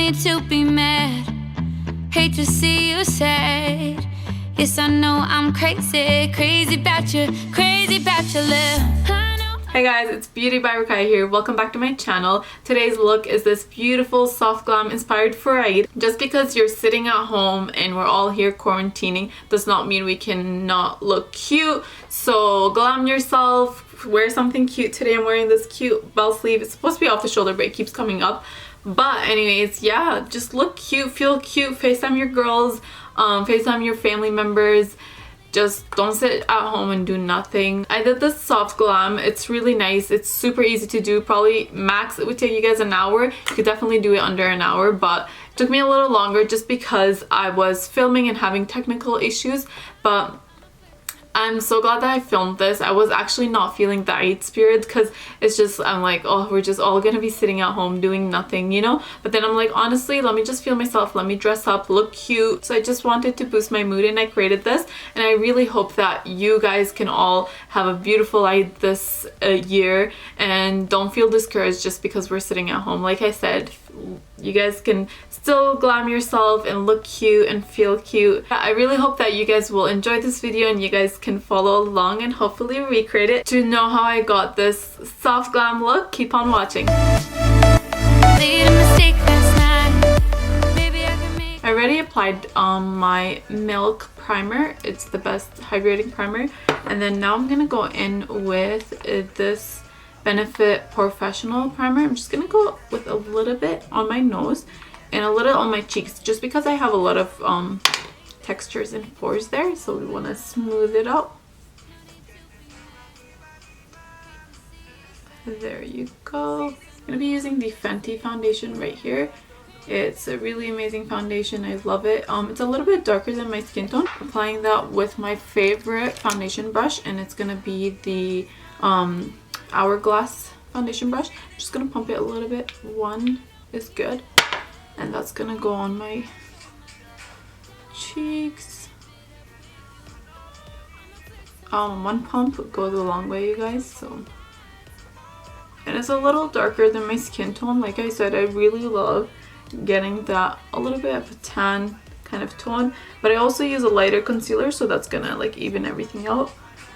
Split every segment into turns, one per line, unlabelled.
me to be mad. Hate to see you sad. Yes, I know I'm crazy, crazy about you, crazy about your love.
Hey guys, it's Beauty by Rokaya here. Welcome back to my channel. Today's look is this beautiful soft glam inspired for Eid. Just because you're sitting at home and we're all here quarantining does not mean we cannot look cute. So glam yourself, wear something cute. Today I'm wearing this cute bell sleeve. It's supposed to be off the shoulder but it keeps coming up. But anyways, yeah, just look cute, feel cute, FaceTime your girls, FaceTime your family members. Just don't sit at home and do nothing. I did this soft glam. It's really nice. It's super easy to do. Probably max it would take you guys an hour. You could definitely do it under an hour, but it took me a little longer just because I was filming and having technical issues. But I'm so glad that I filmed this. I was actually not feeling the Eid spirit because it's just, I'm like, oh, we're just all gonna be sitting at home doing nothing, you know? But then I'm like, honestly, let me just feel myself, let me dress up, look cute. So I just wanted to boost my mood and I created this. And I really hope that you guys can all have a beautiful Eid this year and don't feel discouraged just because we're sitting at home. Like I said, you guys can still glam yourself and look cute and feel cute. I really hope that you guys will enjoy this video and you guys can follow along and hopefully recreate it. To know how I got this soft glam look, keep on watching. I already applied my milk primer. It's the best hydrating primer. And then now I'm gonna go in with this Benefit Professional primer. I'm just gonna go with a little bit on my nose and a little on my cheeks just because I have a lot of textures and pores there, so we want to smooth it out. There you go. I'm gonna be using the Fenty foundation right here. It's a really amazing foundation. I love it. It's a little bit darker than my skin tone. Applying that with my favorite foundation brush, and it's gonna be the Hourglass foundation brush. I'm just gonna pump it a little bit. One is good, and that's gonna go on my cheeks. One pump goes a long way, you guys. So, and it's a little darker than my skin tone. Like I said, I really love getting that a little bit of a tan kind of tone, but I also use a lighter concealer, so that's gonna like even everything out,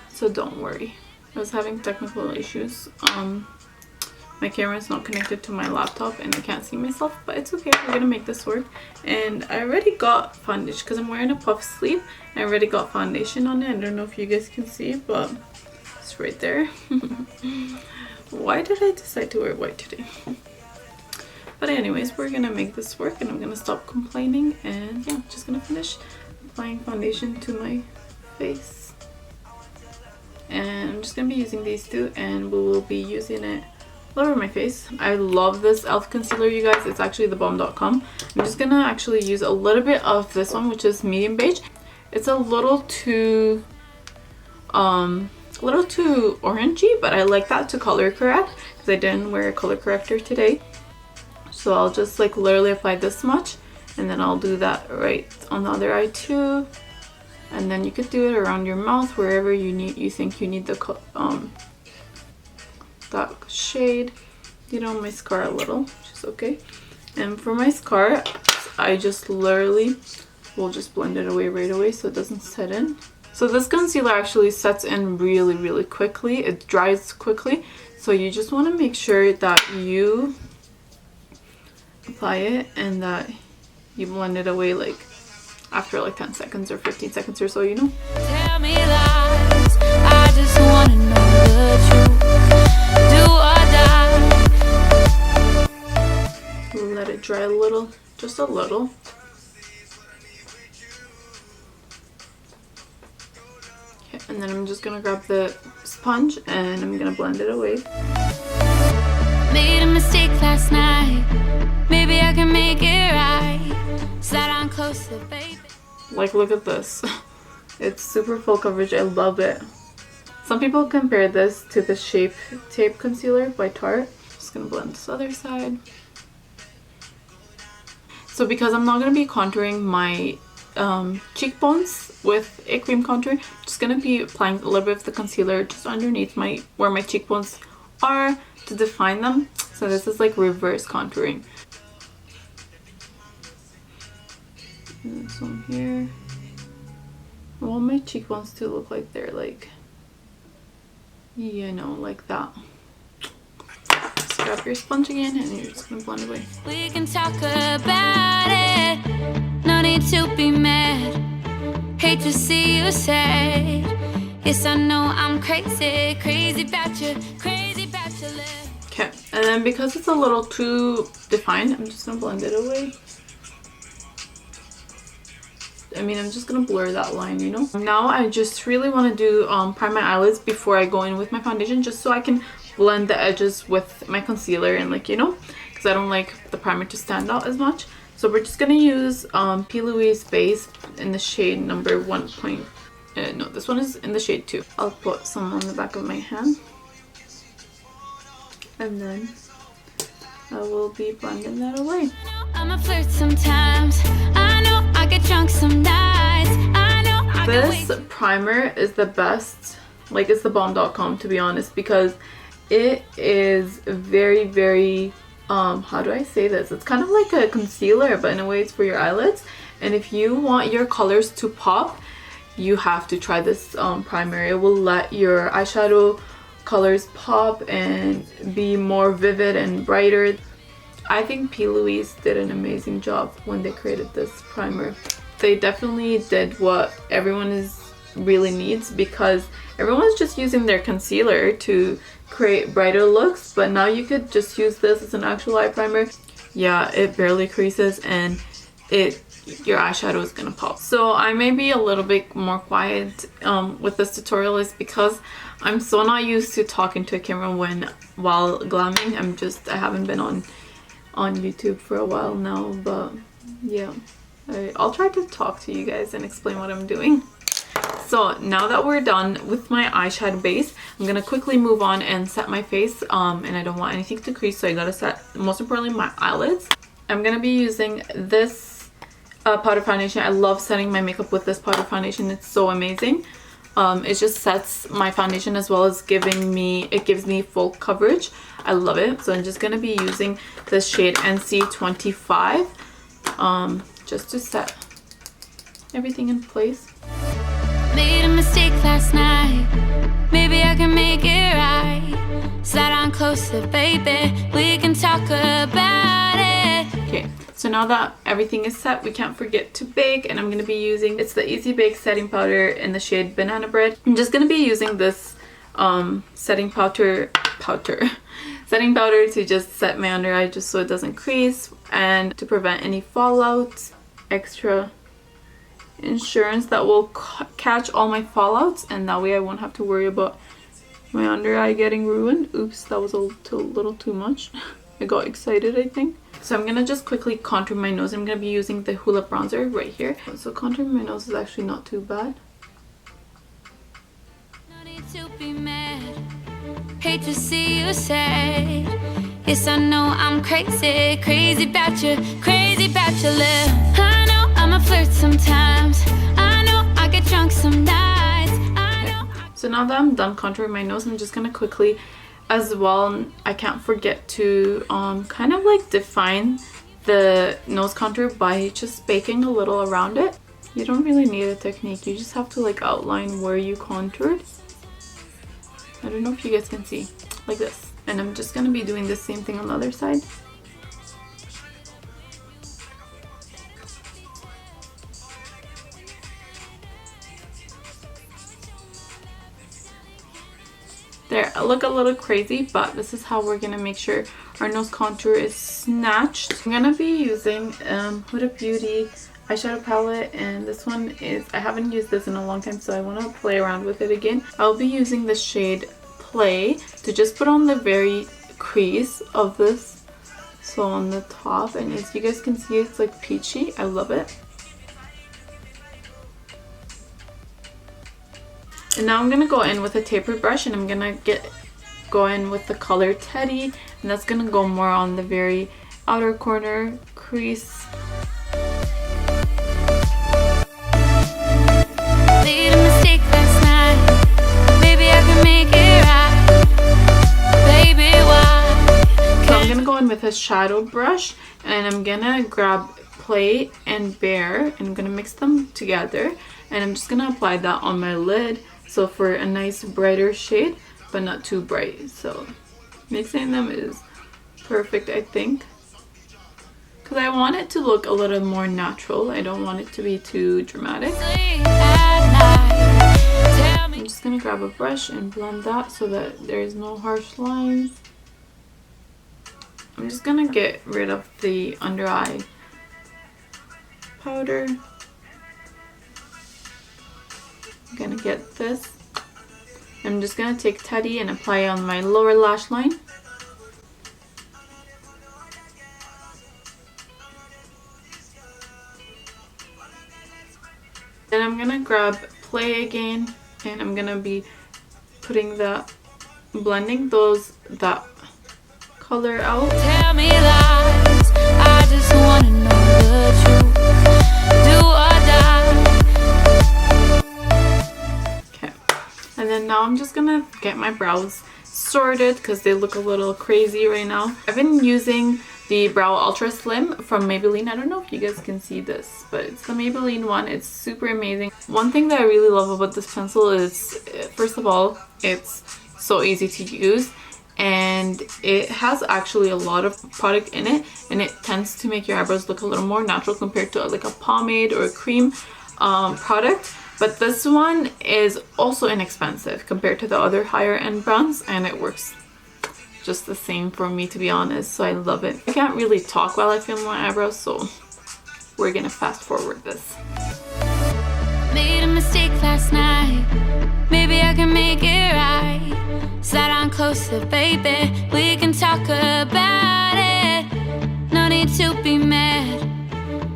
so don't worry. I was having technical issues. My camera is not connected to my laptop and I can't see myself, but it's okay. We're gonna make this work. And I already got foundation because I'm wearing a puff sleeve. I already got foundation on it. I don't know if you guys can see, but it's right there. Why did I decide to wear white today? But anyways, we're gonna make this work and I'm gonna stop complaining, and yeah, I'm just gonna finish applying foundation to my face. And I'm just gonna be using these two, and we will be using it all over my face. I love this e.l.f. concealer, you guys. It's actually the bomb.com. I'm just gonna actually use a little bit of this one, which is medium beige. It's a little too orangey, but I like that to color correct because I didn't wear a color corrector today. So I'll just like literally apply this much, and then I'll do that right on the other eye too. And then you could do it around your mouth, wherever you think you need the that shade. You know, my scar a little, which is okay. And for my scar, I just literally will just blend it away right away so it doesn't set in. So this concealer actually sets in really, really quickly. It dries quickly. So you just want to make sure that you apply it and that you blend it away like after like 10 seconds or 15 seconds or so, you know. Tell me lies, I just wanna know the truth. Do or die. Let it dry a little, just a little. Okay, and then I'm just gonna grab the sponge and I'm gonna blend it away. Made a mistake last night. Maybe I can make it right. Slide on closer, baby. Like, look at this. It's super full coverage. I love it. Some people compare this to the Shape Tape Concealer by Tarte. Just gonna blend this other side. So because I'm not gonna be contouring my cheekbones with a cream contour, I'm just gonna be applying a little bit of the concealer just underneath where my cheekbones are to define them. So this is like reverse contouring. And some here. I want my cheekbones to look like they're like, you know, like that. Just grab your sponge again and you're just gonna blend away.
We can talk about it. No need to be mad. Hate to see you sad. Yes, I know I'm crazy, crazy about you, crazy about your love.
Okay, and then because it's a little too defined, I'm just gonna blend it away. I mean, I'm just gonna blur that line, you know. Now I just really want to do prime my eyelids before I go in with my foundation, just so I can blend the edges with my concealer and, like, you know, because I don't like the primer to stand out as much. So we're just gonna use P. Louise base in the shade number 1. No, this one is in the shade 2. I'll put some on the back of my hand, and then I will be blending that away.
I'm a flirt sometimes. I know I get drunk some nights. I know I
This primer is the best, like, it's the bomb.com, to be honest, because it is very, very, how do I say this? It's kind of like a concealer, but in a way it's for your eyelids. And if you want your colors to pop, you have to try this primer. It will let your eyeshadow colors pop and be more vivid and brighter. I think P. Louise did an amazing job when they created this primer. They definitely did what everyone really needs, because everyone's just using their concealer to create brighter looks, but now you could just use this as an actual eye primer. Yeah, it barely creases and your eyeshadow is gonna pop. So I may be a little bit more quiet with this tutorial, is because I'm so not used to talking to a camera while glamming. I haven't been on YouTube for a while now, but yeah, I'll try to talk to you guys and explain what I'm doing. So now that we're done with my eyeshadow base, I'm gonna quickly move on and set my face, and I don't want anything to crease, so I gotta set, most importantly, my eyelids. I'm gonna be using this powder foundation. I love setting my makeup with this powder foundation. It's so amazing. It just sets my foundation as well as it gives me full coverage. I love it. So I'm just gonna be using this shade NC25 just to set everything in place.
made a mistake last night. Maybe I can make it right. Slide on closer, baby. We can talk about it.
Okay. So now that everything is set, we can't forget to bake, and I'm going to be using, it's the Easy Bake setting powder in the shade Banana Bread. I'm just going to be using this setting powder to just set my under eye, just so it doesn't crease, and to prevent any fallouts. Extra insurance that will catch all my fallouts, and that way I won't have to worry about my under eye getting ruined. Oops, that was a little too much. I got excited, I think. So I'm gonna just quickly contour my nose. I'm gonna be using the Hula bronzer right here. So contouring my nose is actually not too bad.
No need to be mad. Hate to see you sad. Yes, I know I'm crazy, crazy about you, crazy about your love. I know I'm a flirt sometimes. I know I get drunk some nights.
So now that I'm done contouring my nose, I'm just gonna quickly, as well, I can't forget to kind of like define the nose contour by just baking a little around it. You don't really need a technique, you just have to like outline where you contoured. I don't know if you guys can see, like this. And I'm just gonna be doing the same thing on the other side. There, I look a little crazy, but this is how we're gonna make sure our nose contour is snatched. I'm gonna be using Huda Beauty eyeshadow palette, and this one is, I haven't used this in a long time, so I want to play around with it again. I'll be using the shade Play to just put on the very crease of this, so on the top, and as you guys can see, it's like peachy. I love it. And now I'm gonna go in with a tapered brush, and I'm gonna go in with the color Teddy, and that's gonna go more on the very outer corner crease.
Made a mistake last night. Maybe I can make it right. Baby, why?
So I'm gonna go in with a shadow brush, and I'm gonna grab Clay and Bear, and I'm gonna mix them together, and I'm just gonna apply that on my lid, so for a nice brighter shade but not too bright. So mixing them is perfect, I think, because I want it to look a little more natural. I don't want it to be too dramatic. I'm just gonna grab a brush and blend that so that there's no harsh lines. I'm just gonna get rid of the under eye powder. I'm gonna get this. I'm just gonna take Teddy and apply it on my lower lash line. Then I'm gonna grab Play again, and I'm gonna be putting blending that color out.
Tell me lies, I just wanna know the truth. Do or die.
Okay, and then now I'm just gonna get my brows sorted because they look a little crazy right now. I've been using the Brow Ultra Slim from Maybelline. I don't know if you guys can see this, but it's the Maybelline one. It's super amazing. One thing that I really love about this pencil is, first of all, it's so easy to use, and it has actually a lot of product in it, and it tends to make your eyebrows look a little more natural compared to like a pomade or a cream product. But this one is also inexpensive compared to the other higher end brands, and it works just the same for me, to be honest, so I love it. I can't really talk while I film my eyebrows, so we're gonna fast forward this.
Made a mistake last night, maybe I can make it right. Slide on closer, baby, we can talk about it. No need to be mad,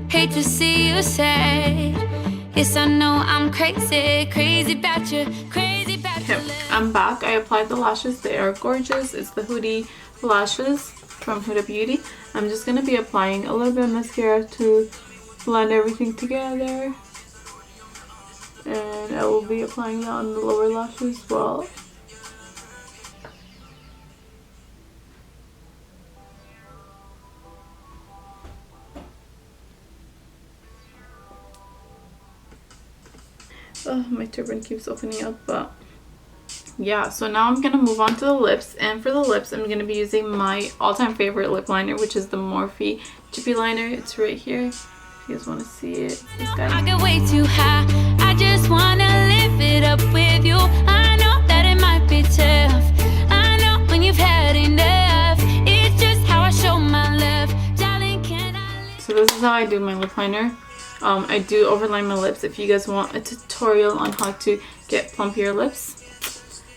hate to see you sad. Yes, I know I'm crazy, crazy about you, crazy about you.
Okay, I'm back. I applied the lashes. They are gorgeous. It's the Hoodie lashes from Huda Beauty. I'm just going to be applying a little bit of mascara to blend everything together. And I will be applying that on the lower lashes as well. Oh, my turban keeps opening up, but yeah, so now I'm gonna move on to the lips, and for the lips I'm gonna be using my all-time favorite lip liner, which is the Morphe Chippy Liner. It's right here if you guys want to see it. It's this guy.
I get way too high, I just wanna live it up with you. I know that it might be tough, I know when you've had enough. It's just how I show my love, darling, can I?
So this is how I do my lip liner. I do overline my lips. If you guys want a tutorial on how to get plumpier lips,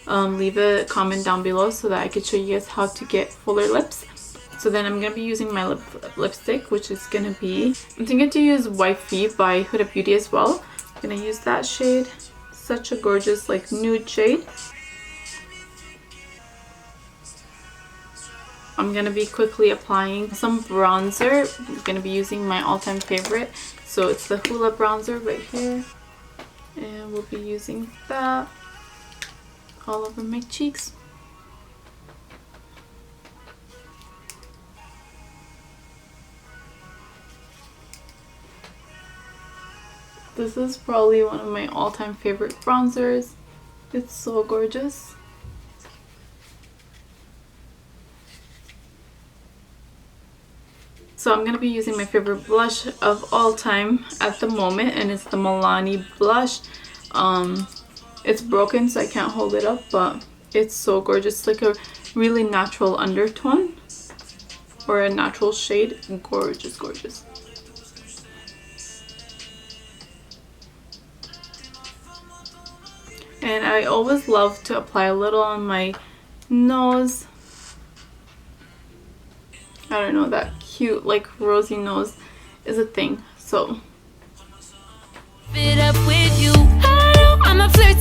leave a comment down below so that I could show you guys how to get fuller lips. So then I'm going to be using my lipstick, which is going to be, I'm thinking to use Wifey by Huda Beauty as well. I'm going to use that shade. Such a gorgeous like nude shade. I'm going to be quickly applying some bronzer. I'm going to be using my all-time favorite. So it's the Hoola bronzer right here. And we'll be using that all over my cheeks. This is probably one of my all-time favorite bronzers. It's so gorgeous. So I'm going to be using my favorite blush of all time at the moment, and it's the Milani blush. It's broken so I can't hold it up, but it's so gorgeous. It's like a really natural undertone or a natural shade. Gorgeous, gorgeous. And I always love to apply a little on my nose. I don't know, that cute like rosy nose is a thing. So
Fit up with you. I know I'm a flirt